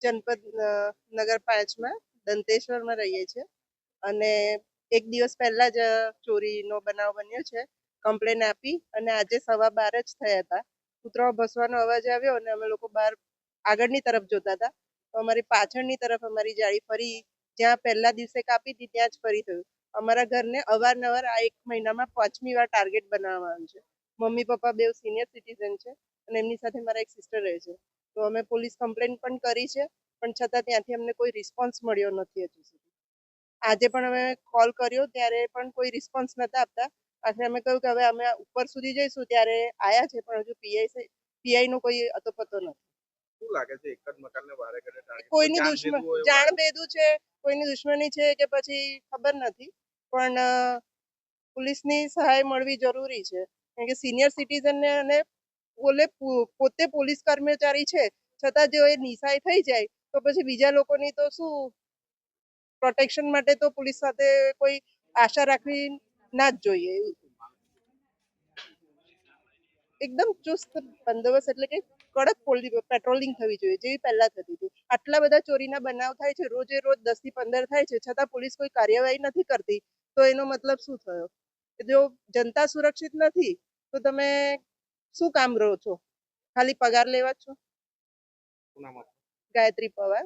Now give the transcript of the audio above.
જનપદ નગર 5માં દંતેશ્વરમાં રહીએ છીએ અને એક દિવસ પહેલા જ ચોરીનો બનાવ બન્યો છે. કમ્પ્લેન આપી અને આજે 12:15 જ થયા હતા. કૂતરાઓ ભસવાનો અવાજ આવ્યો અને અમે લોકો બહાર આગળની તરફ જોતા હતા તો અમારી પાછળની તરફ અમારી જાળી ફરી જ્યાં પહેલા દિવસે કાપી હતી ત્યાં જ ફરી થયું. અમારા ઘરને અવારનવાર આ 1 મહિનામાં 5મી વાર ટાર્ગેટ બનાવવામાં આવ્યું છે. મમ્મી પપ્પા બેવ સિનિયર સિટીઝન છે અને એમની સાથે મારા એક સિસ્ટર રહે છે. તો અમે પોલીસ કમ્પ્લેન પણ કરી છે પણ છતાં ત્યાંથી અમને કોઈ રિસ્પોન્સ મળ્યો નથી હજુ સુધી. આજે પણ અમે કોલ કર્યો ત્યારે પણ કોઈ રિસ્પોન્સ નતા આપતા. આખરે અમે કહ્યું કે હવે અમે ઉપર સુધી જઈશું ત્યારે આયા છે પણ હજુ પીઆઈ નો કોઈ અતોપતો નથી. શું લાગે છે એક જ મકાનને વારે ઘડે ટાર્ગેટ કોઈની જાણભેદુ છે, કોઈની દુશ્મની છે કે પછી ખબર નથી પણ પોલીસની સહાય મળવી જરૂરી છે કારણ કે સિનિયર સિટીઝનને અને પોતે પોલીસ કર્મચારી છે છતાં જો એ નિશાય થઈ જાય તો પછી બીજા લોકોની તો શું પ્રોટેક્શન માટે તો પોલીસ સાથે કોઈ આશા રાખવી ના જ જોઈએ. એકદમ ચુસ્ત બંદોબસ્ત એટલે કે કડક પેટ્રોલિંગ થવી જોઈએ જેવી પહેલા થતી હતી. આટલા બધા ચોરીના બનાવ થાય છે રોજે રોજ 10 થી 15 થાય છે છતાં પોલીસ કોઈ કાર્યવાહી નથી કરતી તો એનો મતલબ શું થયો? જો જનતા સુરક્ષિત નથી તો તમે શું કામ રહો છો? ખાલી પગાર લેવા છો? ગાયત્રી પવાર.